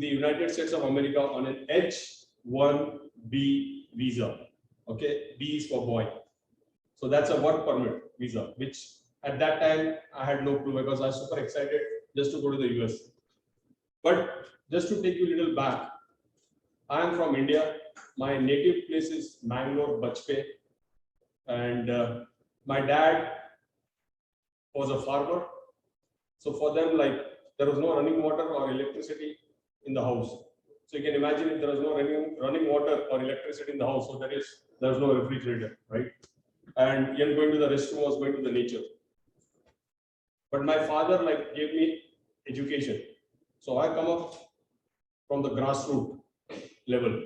the United States of America on an H-1B visa. Okay, B is for boy. So that's a work permit visa, which at that time I had no clue because I was super excited just to go to the US. But just to take you a little back, I am from India. My native place is Mangalore, Bajpe, and my dad was a farmer. So for them, like, there was no running water or electricity in the house. So you can imagine if there was no running water or electricity in the house, so there was no refrigerator, right? And even going to the restroom was going to the nature. But my father like gave me education. So I come up from the grassroots level.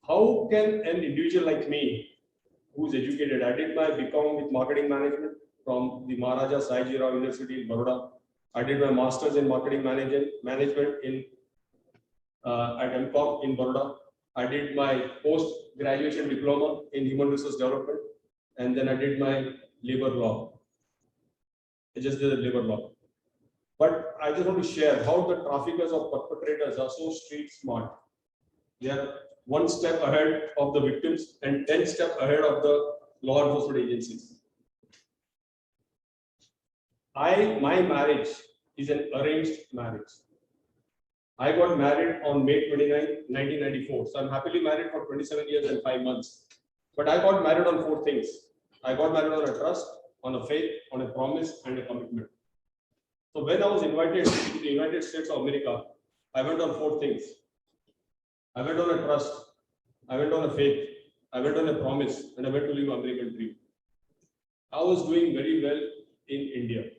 How can an individual like me, who's educated, I did my BCom with marketing management from the Maharaja Sayaji Rao University in Baroda. I did my master's in marketing management in at MCOM in Baroda. I did my post-graduation diploma in human resource development, and then I did my labor law. I just did the labor law. But I just want to share how the traffickers or perpetrators are so street smart. They are one step ahead of the victims and 10 steps ahead of the law enforcement agencies. My marriage is an arranged marriage. I got married on May 29, 1994. So I'm happily married for 27 years and 5 months. But I got married on 4 things. I got married on a trust, on a faith, on a promise, and a commitment. So when I was invited to the United States of America, I went on 4 things. I went on a trust, I went on a faith, I went on a promise, and I went to live American dream. I was doing very well in India.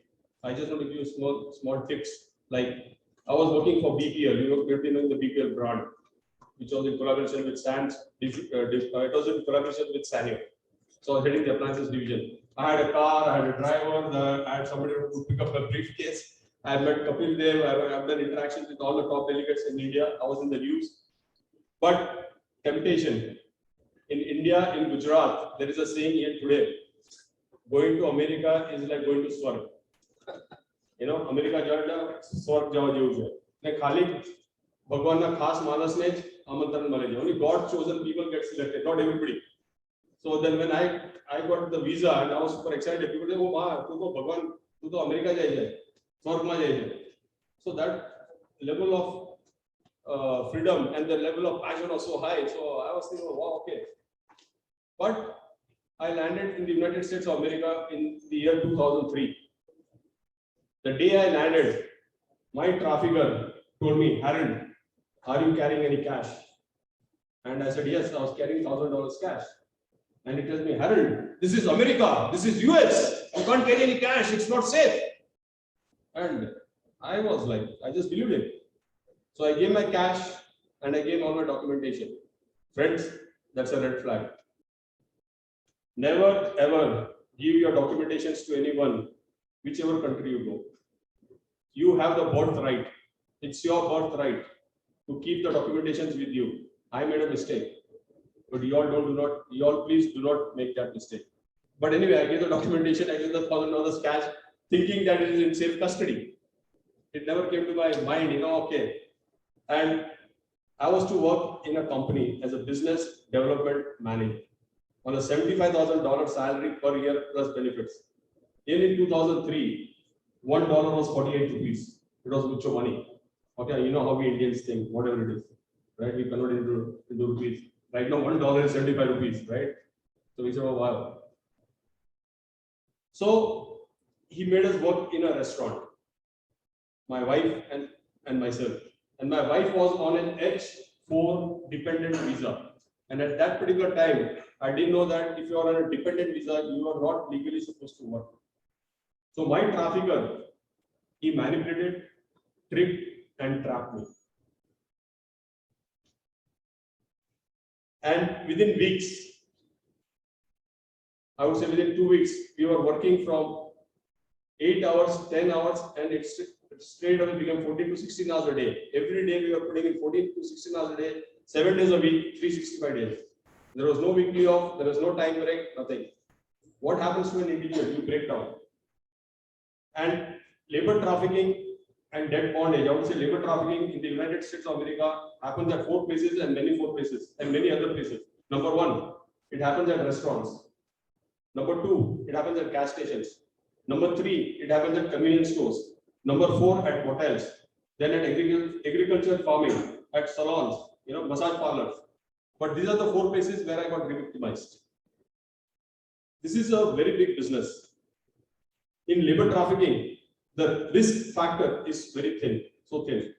I just want to give you small tips. Like, I was working for BPL. You know, knowing the BPL brand, which was in collaboration with Sands. It was in collaboration with Sanyo. So I was heading the appliances division. I had a car, I had a driver, I had somebody who would pick up a briefcase. I met Kapil Dev. I've done interactions with all the top delegates in India. I was in the news. But temptation. In India, in Gujarat, there is a saying here today: going to America is like going to Swarg. You know, America jada Swarg jawa jevu chhe. Ne khali Bhagwan na khas manas ne amantran male. Only God chosen people get selected, not everybody. So then when I got the visa and I was super excited, people say, "Oh ma, tu to Bhagwan, tu to America jai, Swarg ma jai." So that level of freedom and the level of passion was so high. So I was thinking, oh, wow, okay. But I landed in the United States of America in the year 2003. The day I landed, my trafficker told me, "Harold, are you carrying any cash?" And I said, "Yes, I was carrying $1,000 cash." And he tells me, "Harold, this is America, this is US. You can't carry any cash, it's not safe." And I was like, I just believed it. So I gave my cash and I gave all my documentation. Friends, that's a red flag. Never ever give your documentations to anyone, whichever country you go. You have the birthright. It's your birthright to keep the documentations with you. I made a mistake, but you all please do not make that mistake. But anyway, I gave the documentation, I gave the $1,000 cash, thinking that it is in safe custody. It never came to my mind, okay. And I was to work in a company as a business development manager on a $75,000 salary per year plus benefits. In 2003, $1 was 48 rupees. It was mucho money. Okay, you know how we Indians think, whatever it is, right? We convert into rupees. Right now, $1 is 75 rupees, right? So we said, oh wow. So he made us work in a restaurant, my wife and myself. And my wife was on an H-4 dependent visa. And at that particular time, I didn't know that if you are on a dependent visa, you are not legally supposed to work. So my trafficker, he manipulated, tricked, and trapped me. And within weeks, I would say within 2 weeks, we were working from 8 hours, 10 hours, and it straight away became 14 to 16 hours a day. Every day we were putting in 14 to 16 hours a day, 7 days a week, 365 days. There was no weekly off, there was no time break, nothing. What happens to an individual? You break down. And labor trafficking and debt bondage. I would say labor trafficking in the United States of America happens at 4 places and many 4 places and many other places. Number 1, it happens at restaurants. Number 2, it happens at gas stations. Number 3, it happens at convenience stores. Number 4, at hotels. Then at agriculture, farming, at salons, massage parlors. But these are the 4 places where I got re-victimized. This is a very big business. In labor trafficking, the risk factor is very thin, so thin,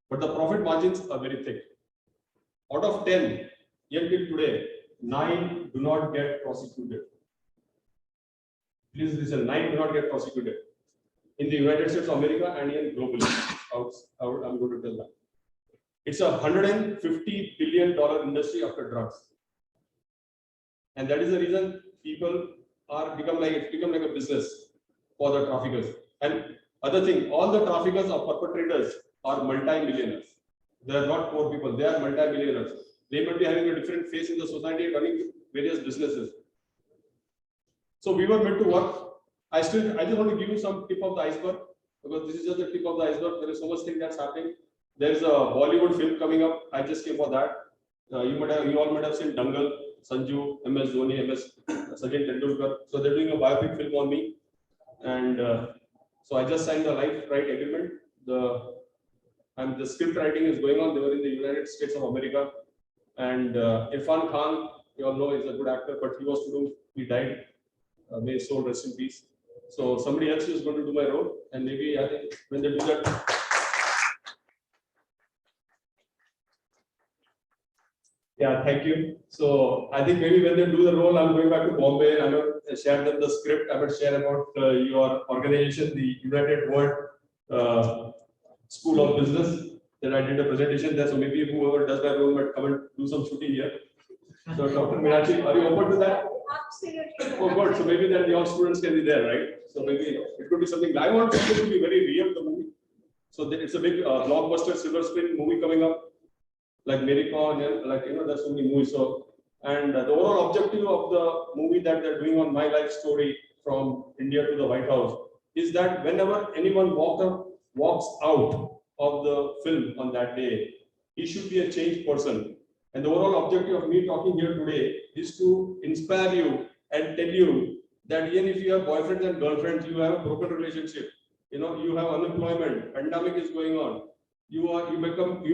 but the profit margins are very thick. Out of 10, until today, 9 do not get prosecuted. Please listen, 9 do not get prosecuted in the United States of America and even globally. I'm going to tell that. It's a $150 billion industry after drugs. And that is the reason people are become like a business for the traffickers. And other thing, all the traffickers or perpetrators are multi-millionaires. They are not poor people, they are multi-millionaires. They might be having a different face in the society, running various businesses. So we were meant to work. I just want to give you some tip of the iceberg, because this is just the tip of the iceberg. There is so much thing that's happening. There is a Bollywood film coming up. I just came for that. You all might have seen Dangal, Sanju, MS Dhoni, MS Sachin Tendulkar. So they're doing a biopic film on me, and so I just signed the life right agreement. The script writing is going on. They were in the United States of America, and Irfan Khan, you all know, is a good actor, but he died. May his soul rest in peace. So somebody else is going to do my role, and maybe I think when they do that. Yeah, thank you. So I think maybe when they do the role, I'm going back to Bombay. I'm going to share them the script. I'm going to share about your organization, the United World School of Business, that I did a presentation there. So maybe whoever does that role might come and do some shooting here. So Dr. Meenakshi, are you open to that? Absolutely. Oh, good. So maybe then your students can be there, right? So maybe it could be something. I want something to be very real, the movie. So it's a big blockbuster silver screen movie coming up, like Maricon, there's so many movies. So, and the overall objective of the movie that they're doing on my life story from India to the White House is that whenever anyone walks out of the film on that day, he should be a changed person. And the overall objective of me talking here today is to inspire you and tell you that even if you have boyfriends and girlfriends, you have a broken relationship, you have unemployment, pandemic is going on, you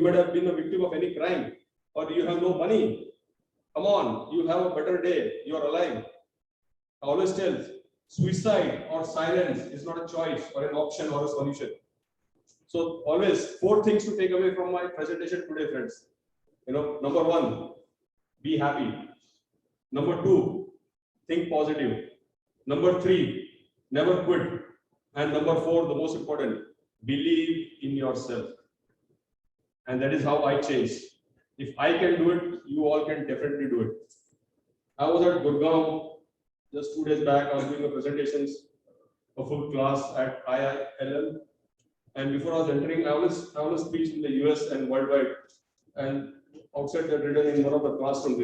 might have been a victim of any crime, or you have no money. Come on, you have a better day, you are alive. I always tell, suicide or silence is not a choice or an option or a solution. So always 4 things to take away from my presentation today, friends. Number 1, be happy. Number 2, think positive. Number 3, never quit. And number 4, the most important, believe in yourself. And that is how I changed. If I can do it, you all can definitely do it. I was at Gurgaon just 2 days back. I was doing a presentations, a full class at IILM. And before I was entering, I always preach in the US and worldwide. And outside they're written in one of the classrooms,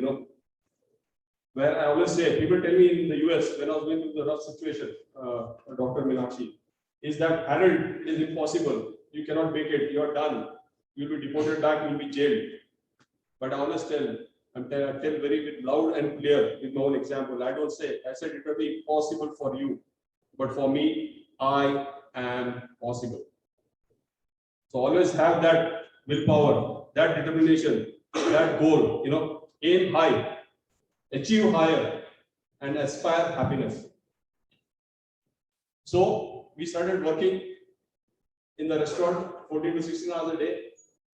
where I always say, people tell me in the US when I was going through the rough situation, Dr. Meenakshi, is that Harold, it is impossible. You cannot make it. You are done. You'll be deported back. You'll be jailed. But I always tell very loud and clear with my own example. I don't say. I said it will be impossible for you, but for me, I am possible. So always have that willpower, that determination, that goal. Aim high, achieve higher, and aspire happiness. So we started working in the restaurant 14 to 16 hours a day.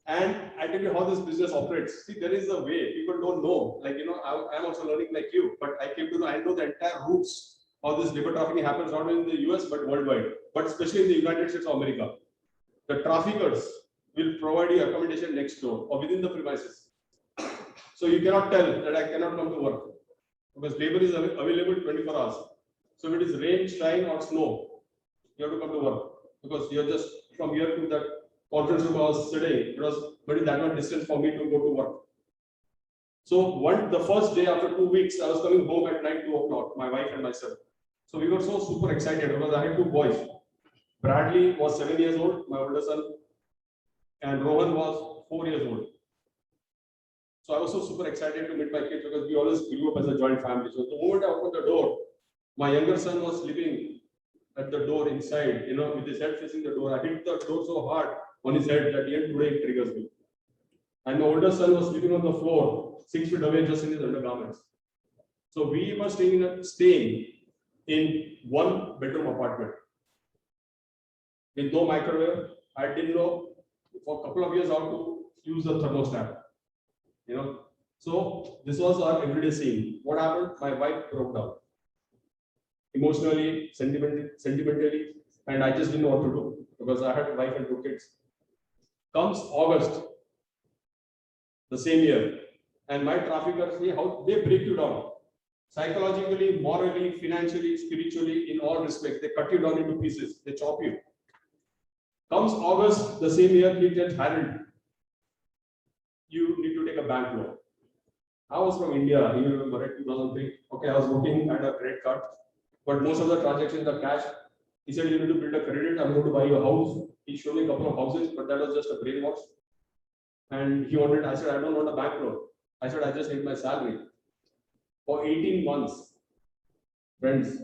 And I tell you how this business operates. See, there is a way people don't know. I'm also learning like you, but I know the entire roots how this labor trafficking happens not only in the US but worldwide, but especially in the United States of America. The traffickers will provide you accommodation next door or within the premises. So you cannot tell that I cannot come to work because labor is available 24 hours. So if it is rain, shine, or snow, you have to come to work because you're just from here to that conference room I was sitting. It was very that much distance for me to go to work. So the first day after 2 weeks, I was coming home at night 2 o'clock, my wife and myself. So we were so super excited because I had 2 boys. Bradley was 7 years old, my older son, and Rohan was 4 years old. So I was so super excited to meet my kids because we always grew up as a joint family. So the moment I opened the door, my younger son was sleeping at the door inside, with his head facing the door. I hit the door so hard on his head that even today it triggers me. And my older son was sleeping on the floor, 6 feet away, just in his undergarments. So we were staying in one bedroom apartment with no microwave. I didn't know for a couple of years how to use the thermostat. So this was our everyday scene. What happened? My wife broke down emotionally, sentimentally, and I just didn't know what to do because I had a wife and 2 kids. Comes August, the same year, and my traffickers, how they break you down psychologically, morally, financially, spiritually, in all respects. They cut you down into pieces. They chop you. Comes August, the same year, he tells Harold, you need to take a bank loan. I was from India, you remember, right? 2003. Okay, I was working at a credit card, but most of the transactions are cash. He said, you need to build a credit. I'm going to buy you a house. He showed me a couple of houses, but that was just a brainwash. And I said, I don't want a bank loan. I said, I just need my salary. For 18 months, friends,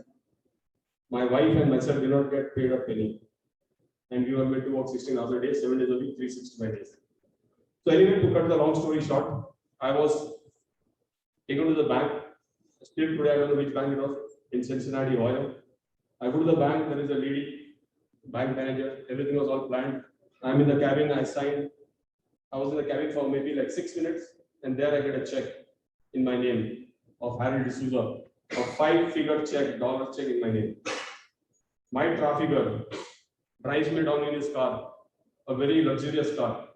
my wife and myself did not get paid a penny. And we were made to work 16 hours a day, 7 days a week, 365 days. So anyway, to cut the long story short, I was taken to the bank. Still today, I don't know which bank it was, in Cincinnati, Ohio. I go to the bank, there is a lady, bank manager, everything was all planned. I'm in the cabin, I signed. I was in the cabin for maybe like 6 minutes, and there I get a check in my name of Harold D'Souza, a 5-figure check, dollar check in my name. My trafficker drives me down in his car, a very luxurious car,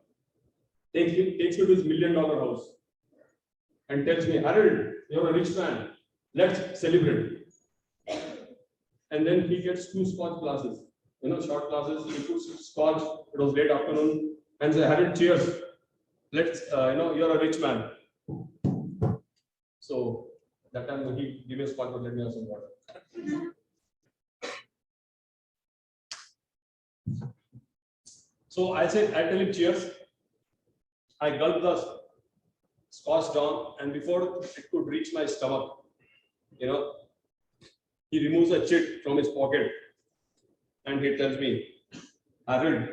takes me to his $1 million house and tells me, Harold, you're a rich man, let's celebrate. And then he gets 2 scotch glasses, short glasses, he puts scotch, it was late afternoon, and says, Harold, cheers, let's, you're a rich man. So that time he gave me a scotch, but let me have some water. So I said, I tell him cheers. I gulped the scotch down, and before it could reach my stomach, he removes a chit from his pocket and he tells me, Harold,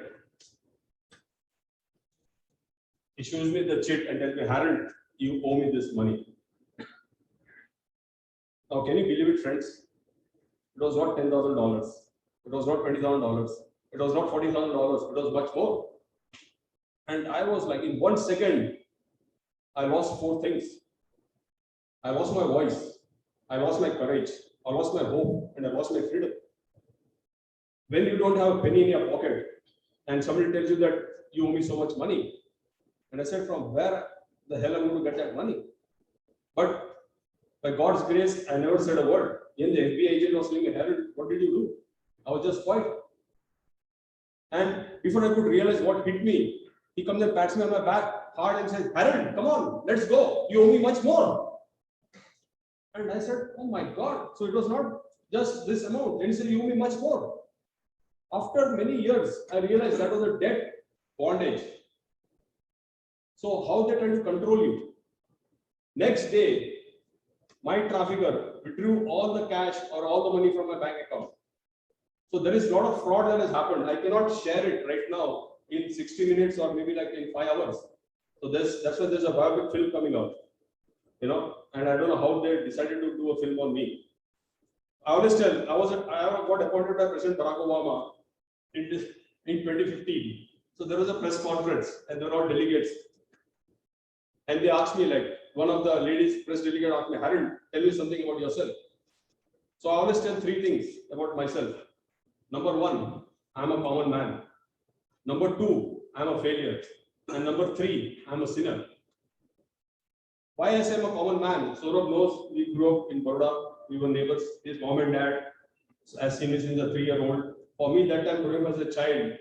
he shows me the chit and tells me, Harold, you owe me this money. Now, can you believe it, friends? It was not $10,000. It was not $20,000. It was not $40,000. It was much more. And I was like, in 1 second, I lost 4 things. I lost my voice. I lost my courage. I lost my hope. And I lost my freedom. When you don't have a penny in your pocket and somebody tells you that you owe me so much money, and I said, from where the hell am I going to get that money? But by God's grace, I never said a word. When the FBI agent was saying, Harold, what did you do? I was just quiet. And before I could realize what hit me, he comes and pats me on my back hard and says, Harold, come on, let's go. You owe me much more. And I said, oh my God. So it was not just this amount. Then he said, you owe me much more. After many years, I realized that was a debt bondage. So how they try to control you. Next day, my trafficker withdrew all the cash or all the money from my bank account. So there is a lot of fraud that has happened. I cannot share it right now in 60 minutes or maybe like in 5 hours. So that's why there's a biopic film coming out. And I don't know how they decided to do a film on me. I always tell, I got appointed by President Barack Obama in 2015. So there was a press conference and there were all delegates. And they asked me, like, one of the ladies press delegate asked me, Harold, tell me something about yourself. So I always tell 3 things about myself. Number 1, I'm a common man. Number 2, I'm a failure. And number 3, I'm a sinner. Why I say I'm a common man? Saurabh knows we grew up in Baroda. We were neighbors. His mom and dad, as seen as a 3-year-old. For me, that time, growing up as a child,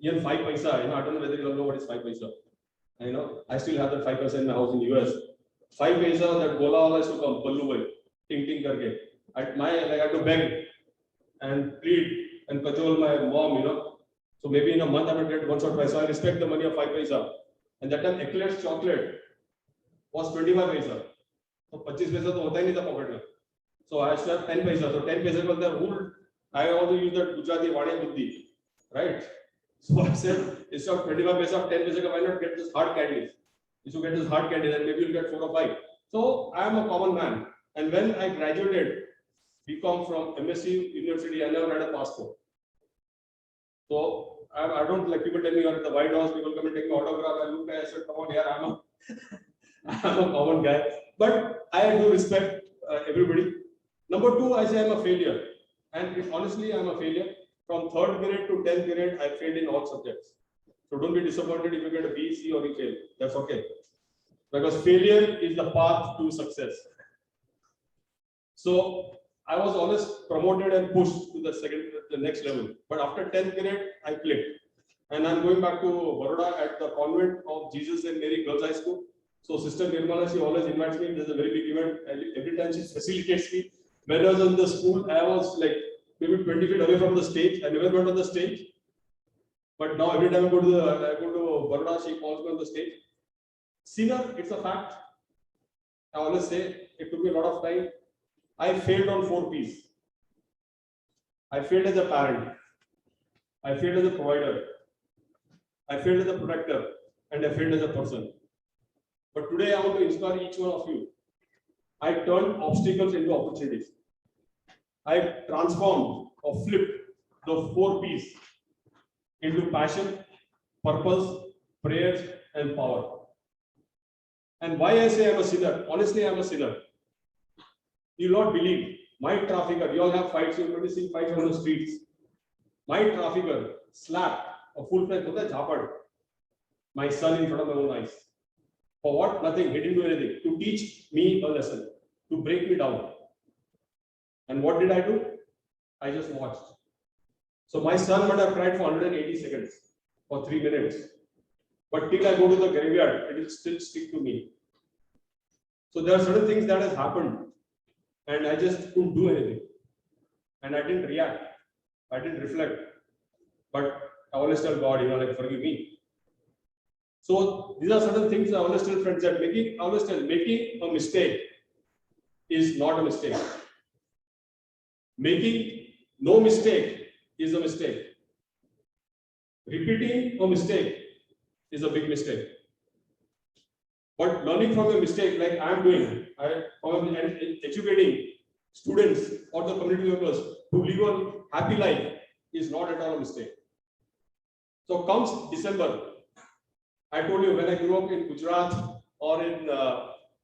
even 5 paisa, I don't know whether you know what is 5 paisa. I still have that 5 paisa in my house in US. 5 paisa, that gola used to come, pallu bhai, ting ting karke. I had to beg and plead and cajole my mom, So maybe in a month I will get once or twice. So I respect the money of 5 paisa. And that time Eclairs chocolate was 25 paisa. So 25 paisa to hota hi nahi tha pocket mein. So I should have 10 paisa. So 10 paisa was the rule. I also use that Gujarati Vade Buddhi, right? So I said, instead of 25 paisa, 10 paisa, why not get this hard candies? If you get this hard candy, then maybe you'll get 4 or 5. So I am a common man. And when I graduated BCom from MSc University, I never had a passport. So I don't like people tell me you're at the White House, people come and take my autograph. I look at I said, come on, here I'm a common guy. But I do respect everybody. Number 2, I say I'm a failure. And honestly, I'm a failure. From 3rd grade to 10th grade, I failed in all subjects. So don't be disappointed if you get a B, C, or you fail. That's okay. Because failure is the path to success. So I was always promoted and pushed to the next level. But after 10th grade, I clicked. And I'm going back to Baroda at the convent of Jesus and Mary Girls High School. So Sister Nirmala, she always invites me. There's a very big event. Every time she facilitates me. When I was in the school, I was like maybe 20 feet away from the stage. I never went on the stage. But now every time I go to Baroda, she calls me on the stage. Sinner, it's a fact. I always say it took me a lot of time. I failed on 4 P's. I failed as a parent. I failed as a provider. I failed as a protector. And I failed as a person. But today I want to inspire each one of you. I turned obstacles into opportunities. I transformed or flipped the 4 P's into passion, purpose, prayers, and power. And why I say I'm a sinner? Honestly, I'm a sinner. You will not believe. My trafficker, you all have fights, you're going to see fights on the streets. My trafficker slapped a full-fledged jhapad my son in front of my own eyes. For what? Nothing. He didn't do anything. To teach me a lesson, to break me down. And what did I do? I just watched. So my son might have cried for 180 seconds or 3 minutes. But till I go to the graveyard, it will still stick to me. So there are certain things that has happened. And I just couldn't do anything. And I didn't react. I didn't reflect. But I always tell God, like, forgive me. So these are certain things I always tell friends that making a mistake is not a mistake. Making no mistake is a mistake. Repeating a mistake is a big mistake. But learning from a mistake, like I am doing, and educating students or the community members to live a happy life is not at all a mistake. So comes December. I told you when I grew up in Gujarat or in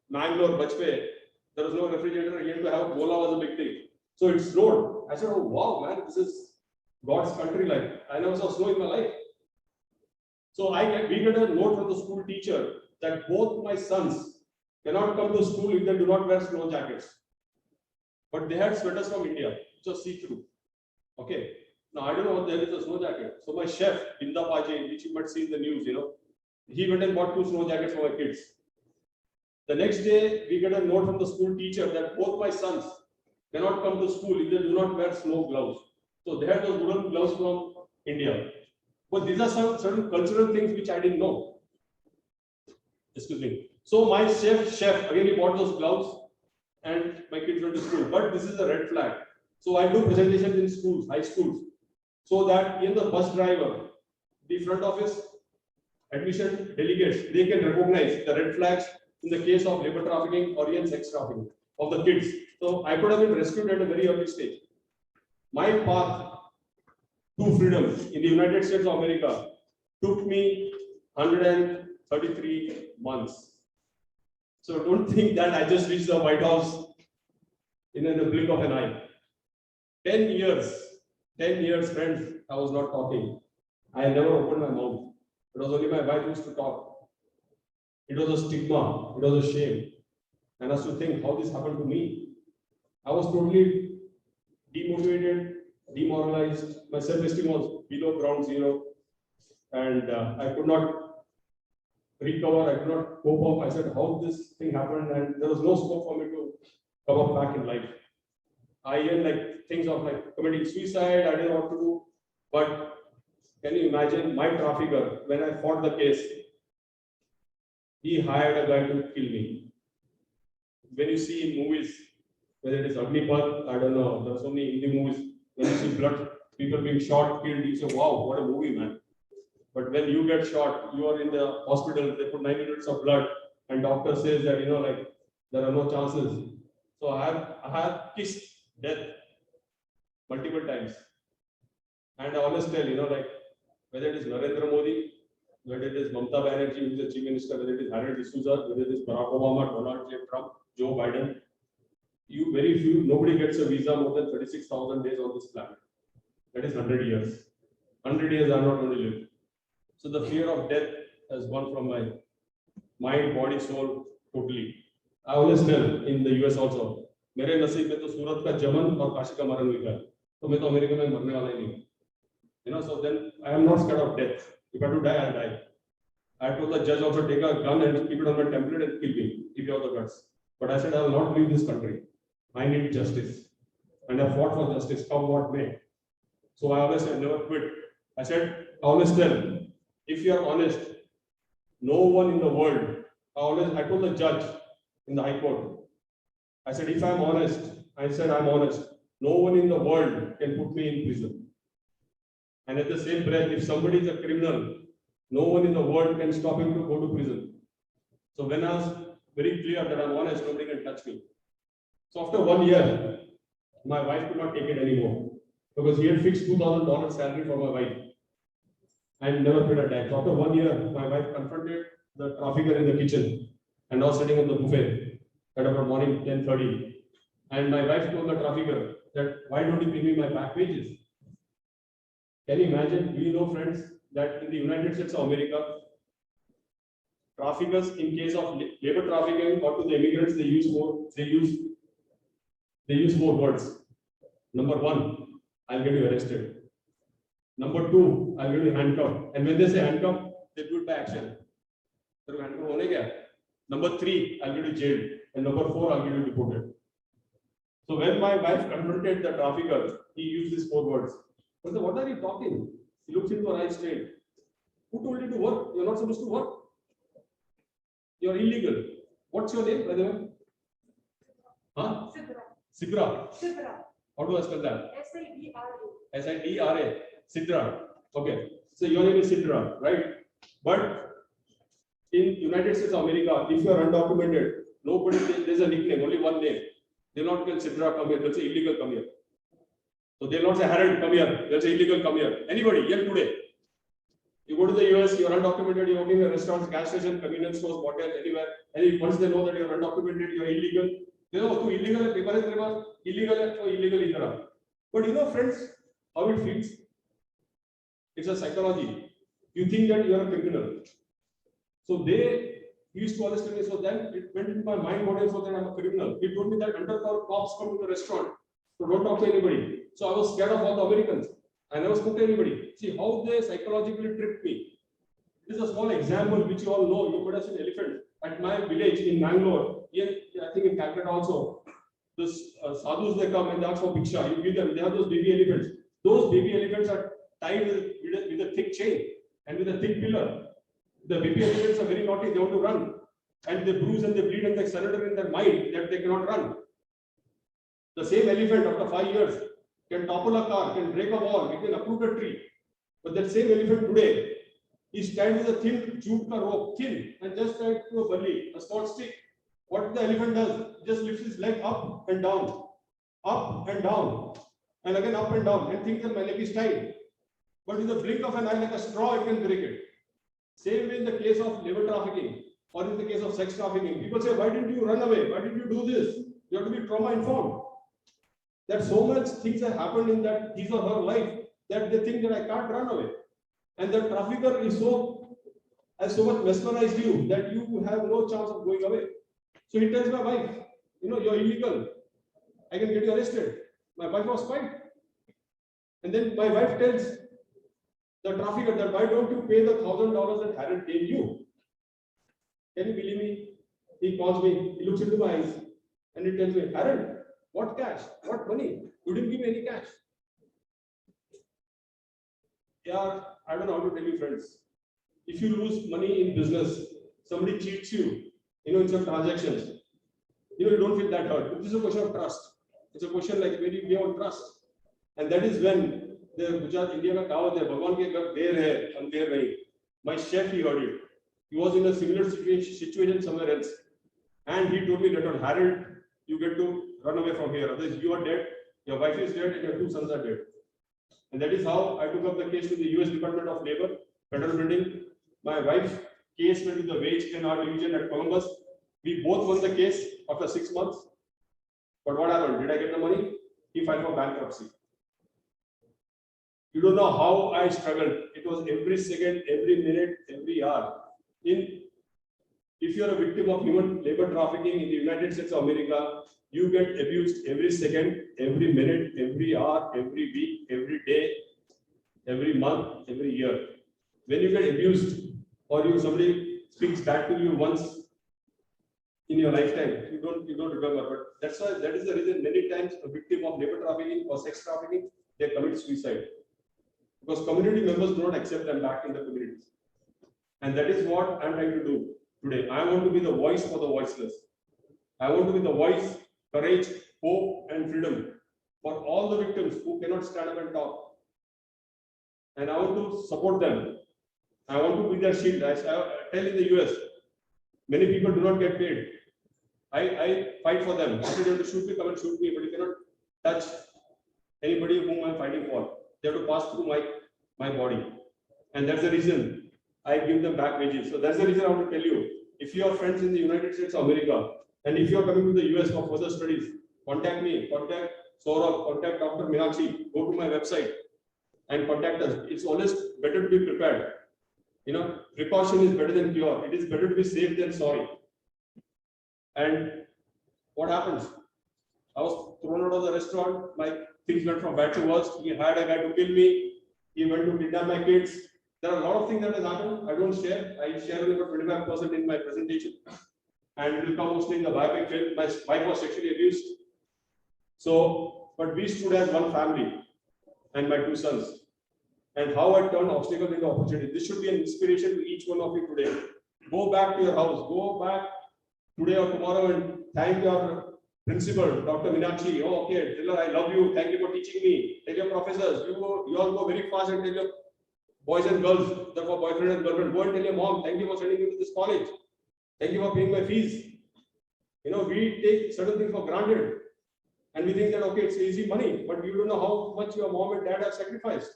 Mangalore, Bajpe, there was no refrigerator. Here to have Gola was a big thing. So it snowed. I said, oh wow, man, this is God's country life. I never saw snow in my life. So we get a note from the school teacher that both my sons cannot come to school if they do not wear snow jackets. But they had sweaters from India, just see-through. Okay. Now I don't know what there is a snow jacket. So my chef, Binda Paje, which you might see in the news, he went and bought 2 snow jackets for my kids. The next day, we get a note from the school teacher that both my sons cannot come to school if they do not wear snow gloves. So they had those wooden gloves from India. But these are some certain cultural things which I didn't know. Excuse me. So my chef again, he bought those gloves and my kids went to school. But this is a red flag. So I do presentations in schools, high schools, so that in the bus driver, the front office, admission delegates, they can recognize the red flags in the case of labor trafficking or even sex trafficking of the kids. So I could have been rescued at a very early stage. My path to freedom in the United States of America took me 133 months. So don't think that I just reached the White House in the blink of an eye. 10 years, friends, I was not talking. I never opened my mouth. It was only my wife who used to talk. It was a stigma, it was a shame. And I used to think how this happened to me. I was totally demotivated, demoralized. My self-esteem was below ground zero. And I could not recover, I could not cope up. I said, how this thing happened? And there was no scope for me to come up back in life. I even things of committing suicide, I didn't know what to do. But Can you imagine my trafficker, when I fought the case, he hired a guy to kill me. When you see in movies, whether it is Agnipath, I don't know, there are so many Hindi movies, when you see blood, people being shot, killed, you say, wow, what a movie, man. But when you get shot, you are in the hospital, they put 9 units of blood, and doctor says that, like, there are no chances. So I have kissed death multiple times. And I always tell, like, whether it is Narendra Modi, whether it is Mamata Banerjee, who is the Chief Minister, whether it is Harold D'Souza, whether it is Barack Obama, Donald J. Trump, Joe Biden, nobody gets a visa more than 36,000 days on this planet. That is 100 years. 100 years are not going to live. So the fear of death has gone from my mind, body, soul, totally. I always tell in the US also, मेरे नसीब में तो सूरत का जमन और काशी का मरण लिखा है, तो मैं तो अमेरिका में मरने वाला ही नहीं. So then I am not scared of death. If I have to die, I'll die. I told the judge also, take a gun and keep it on my template and kill me if you have the guts. But I said, I will not leave this country. I need justice. And I fought for justice, come what may. So I always said, never quit. I said, I always tell, if you are honest, no one in the world, I told the judge in the High Court, I said, if I'm honest, I said, I'm honest, no one in the world can put me in prison. And at the same breath, if somebody is a criminal, no one in the world can stop him to go to prison. So when I was very clear that I'm honest, nobody can touch me. So after 1 year, my wife could not take it anymore because he had fixed $2,000 salary for my wife and never paid a dime. So after 1 year, my wife confronted the trafficker in the kitchen and I was sitting on the buffet at about morning 10:30. And my wife told the trafficker that, why don't you pay me my back wages? Can you imagine? We know, friends, that in the United States of America, traffickers, in case of labor trafficking or to the immigrants, they use more words. Number one, I'll get you arrested. Number two, I'll get you handcuffed. And when they say handcuffed, they do it by action. Number three, I'll get you jailed. And number four, I'll get you deported. So when my wife confronted the trafficker, he used these four words. I said, what are you talking? He looks into her eyes straight. Who told you to work? You're not supposed to work. You're illegal. What's your name, by the way? Huh? Sidra. Sidra. How do I spell that? S-I-D-R-A. S-I-D-R-A. Sidra. Okay. So your name is Sidra, right? But in United States of America, if you are undocumented, nobody, there's a nickname, only one name. They'll not tell Sidra, come here. They'll say illegal, come here. So they'll not say Harold, come here. They'll say illegal, come here. Anybody, yell today. You go to the US, you're undocumented, you're working in restaurants, gas station, convenience stores, hotel, anywhere. And once they know that you're undocumented, you're illegal, they know, oh, illegal, paper is illegal, so illegal. But friends, how it feels? It's a psychology. You think that you're a criminal. So they used to always tell me, so then it went into my mind, body, so that I'm a criminal. He told me that undercover cops come to the restaurant, so don't talk to anybody. So I was scared of all the Americans. I never spoke to anybody. See how they psychologically tricked me. This is a small example which you all know. You could have seen elephant at my village in Bangalore. Here, I think in Calcutta also. Those sadhus, they come and they ask for bhiksha. You give them. They have those baby elephants. Those baby elephants are tied with a thick chain and with a thick pillar. The baby elephants are very naughty. They want to run, and they bruise and they bleed and they surrender in their mind that they cannot run. The same elephant after 5 years can topple a car, can break a wall, it can uproot a tree. But that same elephant today, he stands with a thin jute rope, thin, and just tied to a bully, a small stick. What the elephant does, just lifts his leg up and down, and again up and down, and thinks that my leg is tied. But in the blink of an eye, like a straw, it can break it. Same way in the case of labor trafficking, or in the case of sex trafficking. People say, why didn't you run away? Why did you do this? You have to be trauma informed. That so much things have happened in that his or her life that they think that I can't run away. And the trafficker has so much mesmerized you that you have no chance of going away. So he tells my wife, you're illegal. I can get you arrested. My wife was quiet. And then my wife tells the trafficker that, why don't you pay the $1,000 that Harold gave you? Can you believe me? He calls me, he looks into my eyes, and he tells me, Harold, what cash? What money? You didn't give me any cash. yeah, I don't know how to tell you, friends. If you lose money in business, somebody cheats you, in some transactions, you don't feel that hurt. It is a question of trust. It's a question like where you give on trust. And that is when the Gujarat India mein kawat hai, Bhagwan ke ghar der hai, andher nahi. My chef, he heard it. He was in a similar situation somewhere else. And he told me that on Harold, you get to run away from here. Otherwise, you are dead, your wife is dead, and your 2 sons are dead. And that is how I took up the case to the US Department of Labor, Federal Building. My wife's case went to the Wage and Art Division at Columbus. We both won the case after 6 months. But what happened? Did I get the money? He filed for bankruptcy. You don't know how I struggled. It was every second, every minute, every hour. If you are a victim of human labor trafficking in the United States of America, you get abused every second, every minute, every hour, every week, every day, every month, every year. When you get abused or somebody speaks bad to you once in your lifetime, you don't remember. But that's why that is the reason many times a victim of labor trafficking or sex trafficking, they commit suicide. Because community members do not accept them back in the communities. And that is what I'm trying to do today. I want to be the voice for the voiceless. I want to be the voice, courage, hope, and freedom for all the victims who cannot stand up and talk. And I want to support them. I want to be their shield. I tell in the US, many people do not get paid. I fight for them. If they have to shoot me, come and shoot me, but you cannot touch anybody whom I'm fighting for. They have to pass through my body. And that's the reason I give them back wages. So that's the reason I want to tell you, if you have friends in the United States of America, and if you are coming to the US for further studies, contact me, contact Saurabh, contact Dr. Meenakshi, go to my website and contact us. It's always better to be prepared. Precaution is better than cure. It is better to be safe than sorry. And what happens? I was thrown out of the restaurant. My things went from bad to worse. He hired a guy to kill me. He went to kidnap my kids. There are a lot of things that has happened. I don't share. I share only about 25% in my presentation. And it will come mostly in the biopic film. My wife was sexually abused. So, but we stood as one family and my 2 sons. And how I turned obstacles into opportunity. This should be an inspiration to each one of you today. Go back to your house. Go back today or tomorrow and thank your principal, Dr. Meenakshi. Oh, okay, Driller, I love you. Thank you for teaching me. Tell your professors. You all go very fast and tell your boys and girls, therefore boyfriend and girlfriend, go and tell your mom, thank you for sending me to this college. Thank you for paying my fees. We take certain things for granted. And we think that, okay, it's easy money, but you don't know how much your mom and dad have sacrificed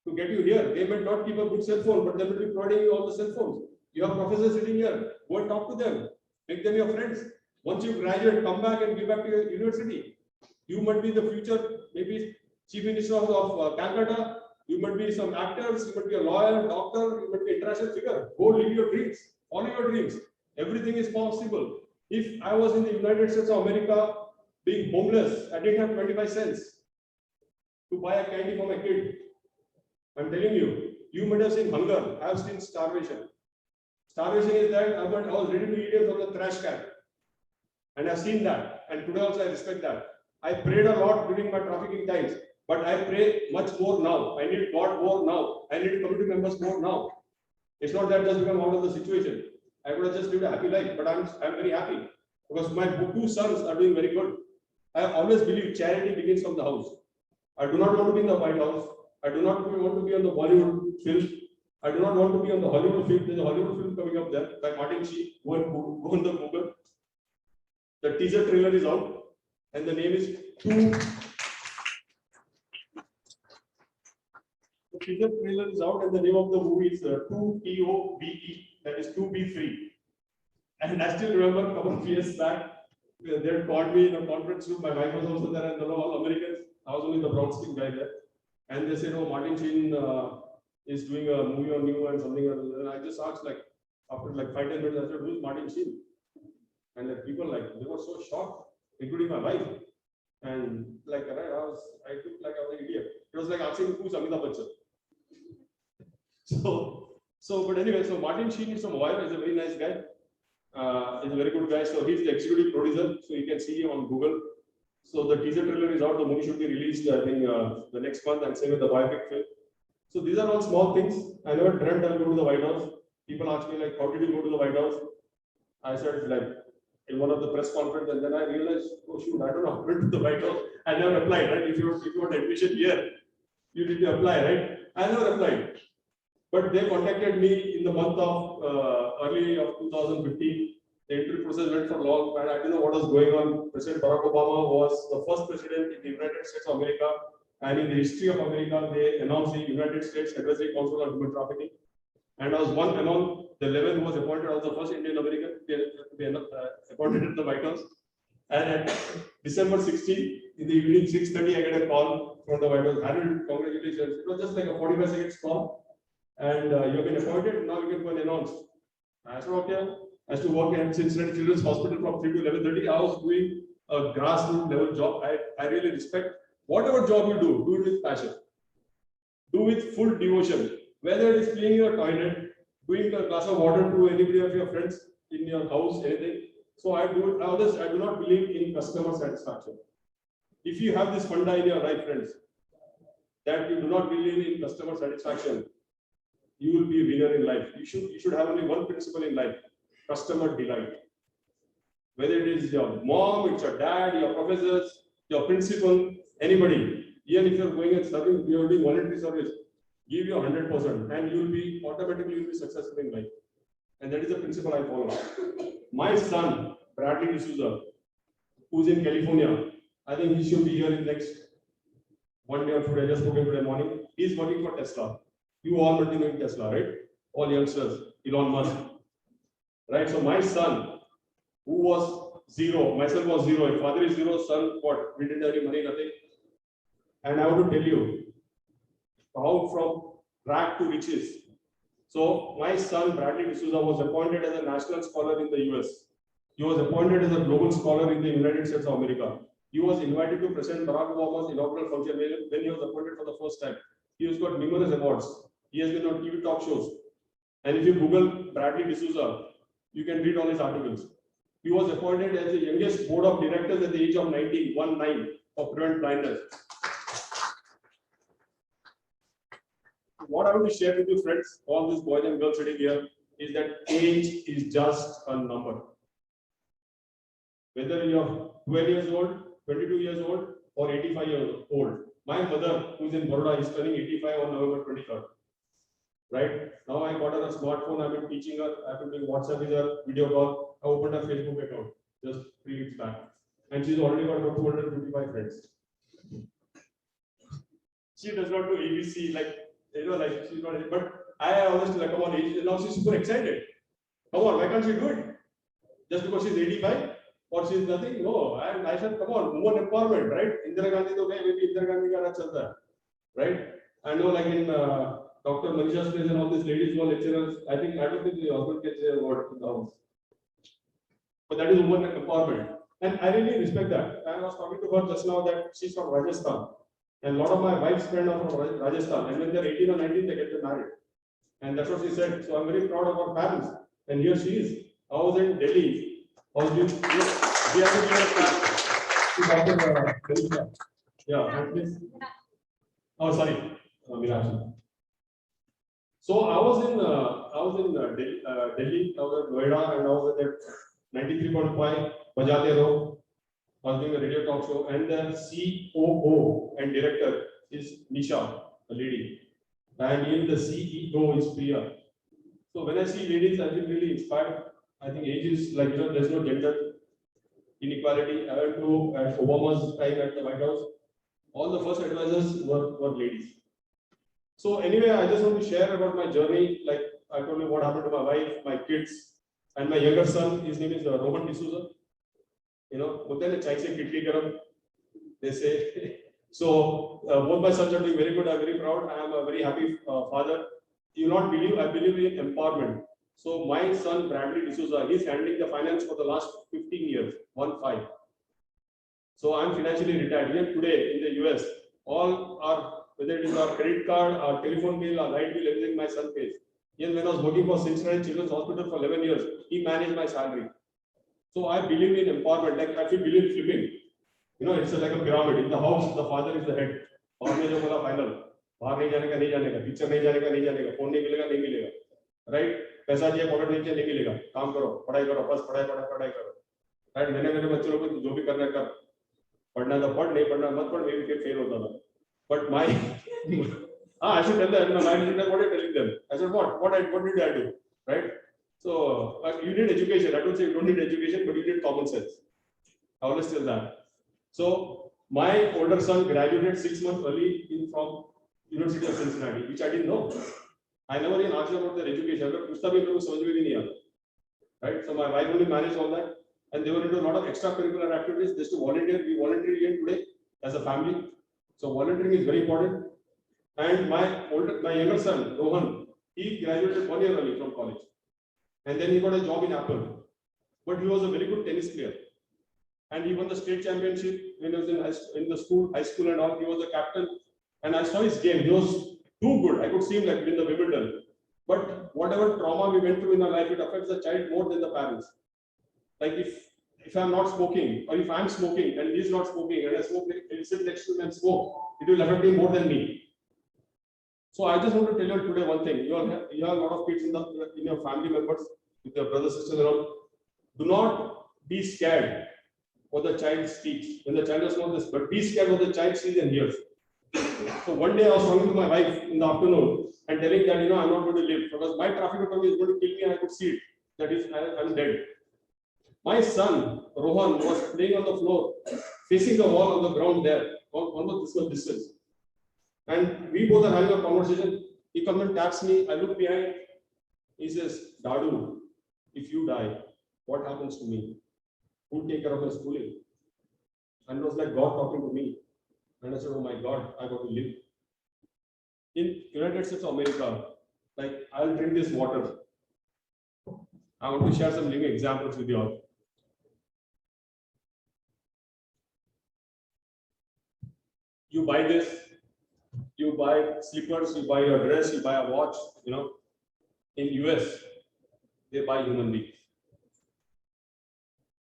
to get you here. They may not keep a good cell phone, but they will be providing you all the cell phones. You have professors sitting here. Go and talk to them. Make them your friends. Once you graduate, come back and give back to your university. You might be the future, maybe Chief Minister of Calcutta. You might be some actors. You might be a lawyer, doctor. You might be an international figure. Go live your dreams. Follow your dreams. Everything is possible. If I was in the United States of America, being homeless, I didn't have 25 cents to buy a candy for my kid. I'm telling you, you might have seen hunger. I have seen starvation. Starvation is that I was ready to eat it from the trash can. And I've seen that. And today also I respect that. I prayed a lot during my trafficking times, but I pray much more now. I need God more now. I need community members more now. It's not that just become out of the situation. I would have just lived a happy life, but I'm very happy because my 2 sons are doing very good. I always believe charity begins from the house. I do not want to be in the White House. I do not want to be on the Bollywood film. I do not want to be on the Hollywood film. There's a Hollywood film coming up there by Martin Sheen. Go on the Google. The teaser trailer is out, and the name is Two. The teaser trailer is out, and the name of the movie is 2TOBE. That is to be free. And I still remember a couple of years back, they had called me in a conference room. My wife was also there, and they were all Americans. I was only the brown skin guy there. And they said, "Oh, Martin Sheen is doing a movie on you and something." And I just asked, after 5-10 minutes, I said, "Who's Martin Sheen?" And people they were so shocked, including my wife. And I took I was an idiot. It was like asking who's Amitabh Bachchan. But anyway, so Martin Sheen is from Ohio. He's a very nice guy. He's a very good guy. So he's the executive producer. So you can see him on Google. So the teaser trailer is out. The movie should be released, I think, the next month, and same with the biopic film. So these are all small things. I never dreamt I'll go to the White House. People ask me like, how did you go to the White House? I said like in one of the press conferences, and then I realized, oh shoot, I don't know how to go to the White House. I never applied, right? If you want admission here, you need to apply, right? I never applied. But they contacted me in the month of early of 2015. The interview process went for long, and I didn't know what was going on. President Barack Obama was the first president in the United States of America, and in the history of America, they announced the United States Advisory Council on Human Trafficking. And I was one among the 11 who was appointed as the first Indian American to be appointed in the White House. And at December 16, in the evening 6:30, I get a call from the White House. Harold, congratulations. It was just like a 45 seconds call. And you've been appointed, now you can go and announce. I said, okay. I used to work at Cincinnati Children's Hospital from 3 to 11:30. I was doing a grassroots level job. I really respect whatever job you do it with passion. Do with full devotion. Whether it is cleaning your toilet, doing a glass of water to anybody of your friends in your house, anything. So I do not believe in customer satisfaction. If you have this funda in your life, friends, that you do not believe in customer satisfaction, you will be a winner in life. You should have only one principle in life: customer delight. Whether it is your mom, it's your dad, your professors, your principal, anybody, even if you're going and serving, you're doing voluntary service, give your 100%, and you'll be automatically successful in life. And that is the principle I follow. My son, Bradley D'Souza, who's in California, I think he should be here in next one day or 2 days. I just spoke today morning. He's working for Tesla. You all are doing Tesla, right? All youngsters, Elon Musk. Right? So my son, who was zero, myself was zero. If father is zero, son, what? We didn't have any money, nothing. And I want to tell you how from rag to riches. So my son, Bradley D'Souza, was appointed as a national scholar in the US. He was appointed as a global scholar in the United States of America. He was invited to President Barack Obama's inaugural function when he was appointed for the first time. He has got numerous awards. He has been on TV talk shows. And if you Google Bradley D'Souza, you can read all his articles. He was appointed as the youngest board of directors at the age of 19 for Prevent Blindness. What I want to share with you, friends, all these boys and girls sitting here, is that age is just a number. Whether you're 12 years old, 22 years old, or 85 years old. My mother, who's in Baroda, is turning 85 on November 23rd. Right? Now I got her a smartphone, I've been teaching her, I've been doing WhatsApp with her, video call. I opened her Facebook account just 3 weeks back. And she's already got about 255 friends. She does not do ABC, like she's not, but I always like, come on, age, now she's super excited. Come on, why can't she do it? Just because she's 85 or she's nothing? No, I said, come on, woman empowerment, right? Indira Gandhi, okay, maybe Indira Gandhi ka chalta, right? I know, like in Dr. Manisha's place and all these ladies who are lecturers, I don't think the husband can say a word in the house. But that is woman empowerment. And I really respect that. I was talking to her just now that she's from Rajasthan. And a lot of my wife's friends are from Rajasthan. And when they're 18 or 19, they get married. And that's what she said. So I'm very proud of our parents. And here she is. I was in Delhi. I was doing, we have to give a class. Yeah, please. Oh, sorry. Miraji. So I was in Delhi, I was at Noida, and I was at 93.5 Bajate Road. I was doing a radio talk show, and the COO and director is Nisha, a lady, and even the CEO is Priya. So when I see ladies, I feel really inspired. I think age is like, there's no gender inequality. I went to at Obama's time at the White House. All the first advisors were ladies. So anyway, I just want to share about my journey. Like I told you what happened to my wife, my kids, and my younger son. His name is Rohan D'Souza. They say. So both my sons are doing very good. I'm very proud. I am a very happy father. You not believe, I believe in empowerment. So my son Bradley D'Souza, he's handling the finance for the last 15 years, 15. So I'm financially retired. Even today in the US, all our, whether it is our credit card, our telephone bill, our light bill, everything my son pays. Even when I was working for Cincinnati Children's Hospital for 11 years, he managed my salary. So I believe in empowerment. Like I feel believe in flipping. It's like a pyramid. In the house, the father is the head. Final. बाहर नहीं जाने का, नहीं जाने का, picture नहीं जाने का, नहीं जाने का, फोन नहीं मिलेगा, नहीं मिलेगा, राइट? पैसा चाहिए पॉकेट नहीं चाहिए, नहीं मिलेगा, काम करो, पढ़ाई करो, बस पढ़ाई करो, राइट? मैंने मेरे बच्चों को जो भी करना है कर, पढ़ना तो पढ़, नहीं पढ़ना मत पढ़, मैं भी फेल होता था, but my I should tell them, my mind is what I'm telling them. I said, what did I do, right? So you need education. I don't say you don't need education, but you need common sense. I always tell that. So my older son graduated 6 months early from University of Cincinnati, which I didn't know. I never even asked about their education. But पूछता भी लोग समझ में भी नहीं आता, right? So my wife only managed all that, and they were into a lot of extracurricular activities just to volunteer. We volunteer again today as a family. So volunteering is very important. And my younger son Rohan, he graduated 1 year early from college, and then he got a job in Apple. But he was a very good tennis player, and he won the state championship when he was in the high school and all. He was the captain, and I saw his game. He was too good. I could see him like win the Wimbledon. But whatever trauma we went through in our life, it affects the child more than the parents. Like if I'm not smoking, or if I'm smoking and he's not smoking, and I smoke, he'll sit next to him and smoke, it will affect him more than me. So I just want to tell you today one thing. You have a lot of kids in your family members, with your brothers, sisters around. Do not be scared what the child speaks. When the child does not this, but be scared what the child sees and hears. So one day I was talking to my wife in the afternoon and telling that, I'm not going to live because my traffic attorney is going to kill me and I could see it. That is, I'm dead. My son, Rohan, was playing on the floor, facing the wall on the ground there, almost this much distance. And we both are having a conversation. He comes and taps me. I look behind. He says, Dadu, if you die, what happens to me? Who will take care of my schooling? And it was like God talking to me. And I said, oh my God, I got to live. In United States of America, like I'll drink this water. I want to share some living examples with you all. You buy this. You buy slippers, you buy your dress, you buy a watch, in US, they buy human beings.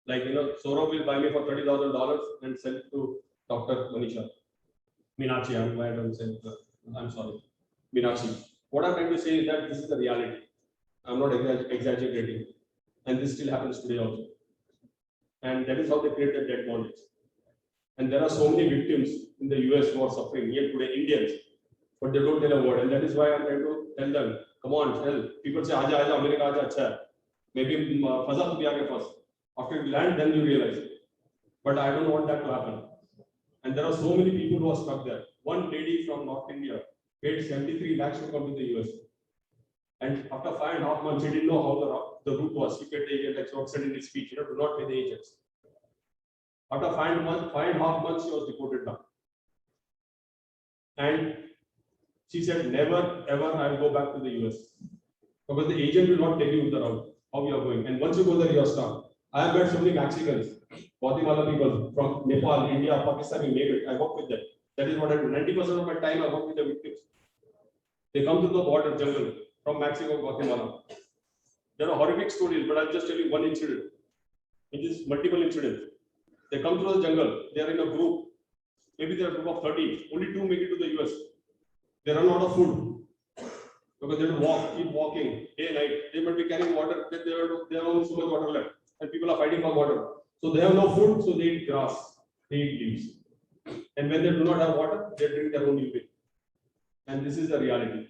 Like, Saurabh will buy me for $30,000 and sell it to Dr. Manisha. Meenakshi, I'm sorry. Meenakshi. What I'm trying to say is that this is the reality. I'm not exaggerating. And this still happens today also. And that is how they create the dead bondage. And there are so many victims in the US who are suffering here today, Indians, but they don't tell a word. And that is why I'm trying to tell them, come on, tell. People say, Aja, America, Aja, acha. Maybe Faza to be aage first. After you land, then you realize. But I don't want that to happen. And there are so many people who are stuck there. One lady from North India paid 73 lakhs to come to the US. And after 5.5 months, she didn't know how the route was. She paid the agent, like Rob said in his speech, do not pay the agents. After 5.5 months, she was deported now. And she said, never ever I will go back to the US. Because the agent will not tell you the route, how you are going. And once you go there, you are stuck. I have met so many Mexicans, Guatemala people from Nepal, India, Pakistan, you name it. I work with them. That is what I do. 90% of my time I work with the victims. They come to the border jungle from Mexico, Guatemala. There are horrific stories, but I'll just tell you one incident. It is multiple incidents. They come through the jungle, they are in a group. Maybe they are a group of 30, only 2 make it to the US. They run out of food because they have to keep walking day and night. They might be carrying water, they have only so much water left, and people are fighting for water. So they have no food, so they eat grass, they eat leaves. And when they do not have water, they drink their own urine. And this is the reality.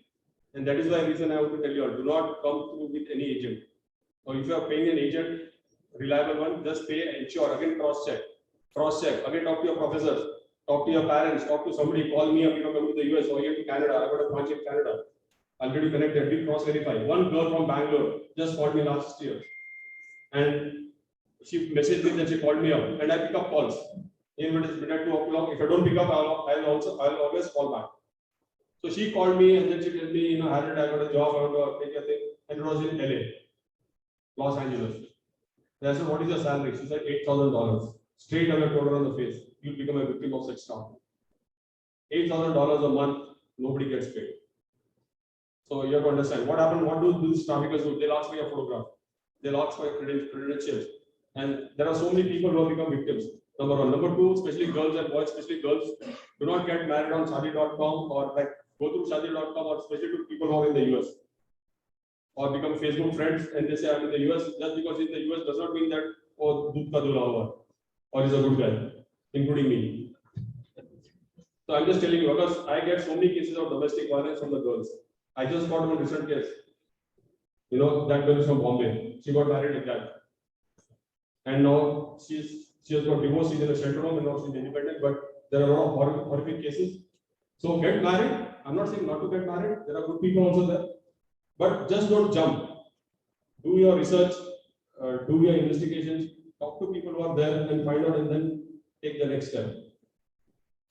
And that is the reason I want to tell you all, do not come through with any agent. Or if you are paying an agent, reliable one, just pay and ensure, again cross-check, again talk to your professors, talk to your parents, talk to somebody, call me up, come to the US or here to Canada, I've got a branch in Canada. I'll get you connected, we cross-verify. One girl from Bangalore just called me last year. And she messaged me, then she called me up, and I pick up calls. Even if it is midnight, 2 o'clock, if I don't pick up, I'll always call back. So she called me and then she told me, Harold, I got a job, I got to take a thing, and it was in LA, Los Angeles. And I said, what is your salary? She said, $8,000. Straight away told her on the face, you'll become a victim of such stuff. $8,000 a month, nobody gets paid. So you have to understand what happened. What do these traffickers do? They'll ask for your photograph, they'll ask for your credentials, and there are so many people who have become victims. Number one. Number two, especially girls and boys, especially girls, do not get married on Shadi.com or like go through Shaadi.com, or especially to people who are in the US, or become Facebook friends, and they say I'm in the US. Just because he's in the US does not mean that, oh, doodh ka dulha hua, or he's a good guy, including me. So I'm just telling you, because I get so many cases of domestic violence from the girls. I just got one recent case. You know, that girl is from Bombay. She got married like that. And now she has got divorced, she's in a shelter home, and now she's independent, but there are a lot of horrific cases. So get married. I'm not saying not to get married. There are good people also there. But just don't jump. Do your research, do your investigations, talk to people who are there and find out, and then take the next step.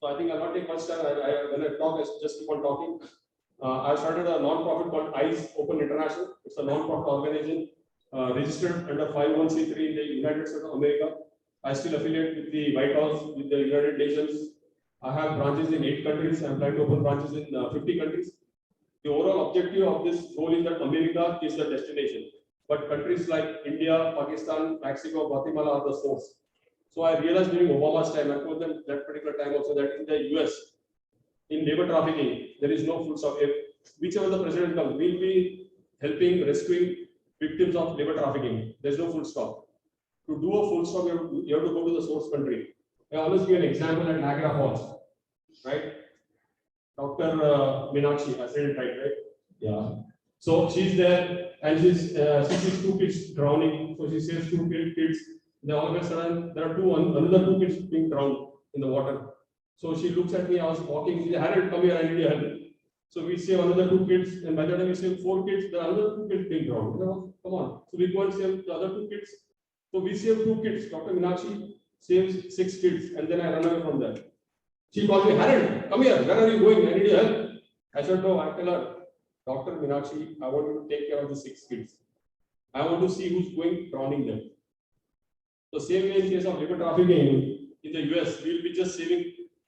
So I think I'll not take much time. When I talk, I just keep on talking. I started a non-profit called Eyes Open International. It's a non-profit organization registered under 501c3 in the United States of America. I still affiliate with the White House, with the United Nations. I have branches in 8 countries. I'm trying to open branches in 50 countries. The overall objective of this goal is that America is the destination, but countries like India, Pakistan, Mexico, Guatemala are the source. So I realized during Obama's time, I told them that particular time also, that in the US, in labor trafficking, there is no full stop. If whichever the president comes, we'll be helping, rescuing victims of labor trafficking. There's no full stop. To do a full stop, you have to go to the source country. I always give an example at Niagara Falls, right? Dr. Meenakshi, I said it right? Yeah. So she's there, and she sees 2 kids drowning. So she saves 2 kids. Then all of a sudden, there are another 2 kids being drowned in the water. So she looks at me. I was walking. She said, "Harold, come here. I need your help." So we save another 2 kids, and by the time we save 4 kids, there are another 2 kids being drowned. You know, come on. So we go and save the other 2 kids. So we save 2 kids. Dr. Meenakshi saves 6 kids, and then I run away from there. She called me, "Harold, come here. Where are you going? I need your help." I said, "No." I tell her, "Dr. Meenakshi, I want you to take care of the 6 kids. I want to see who's going drowning them." So same way in case of labor trafficking in the US, we will be just saving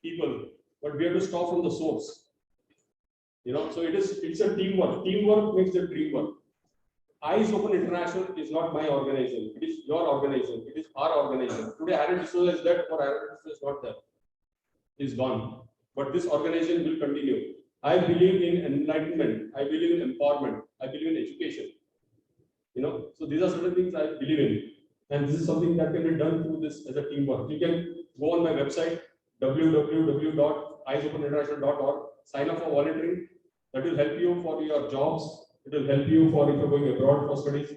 people, but we have to stop from the source. You know, so it's a teamwork. Teamwork makes the dream work. Eyes Open International is not my organization. It is your organization. It is our organization. Today, Harold D'Souza is dead, or Harold D'Souza is not there. Is gone. But this organization will continue. I believe in enlightenment. I believe in empowerment. I believe in education. You know, so these are certain things I believe in. And this is something that can be done through this as a teamwork. You can go on my website, www.eyesopeninternational.org, sign up for volunteering. That will help you for your jobs. It will help you for if you're going abroad for studies.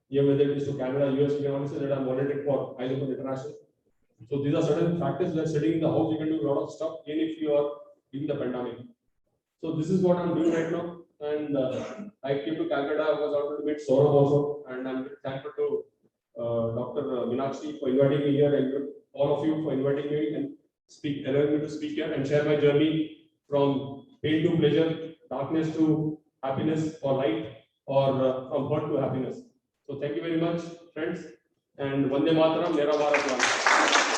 Here, whether it is to Canada, US, you can only say that I'm volunteering for Eyes Open International. So these are certain factors that sitting in the house, you can do a lot of stuff, even if you are in the pandemic. So this is what I'm doing right now. And I came to Calcutta. I was able to meet Saurabh also, and I'm thankful to Dr. Meenakshi for inviting me here, and all of you for inviting me and allowing me to speak here and share my journey from pain to pleasure, darkness to happiness or light, or from hurt to happiness. So thank you very much, friends, and Vande Mataram, Mera Bharat Mataram.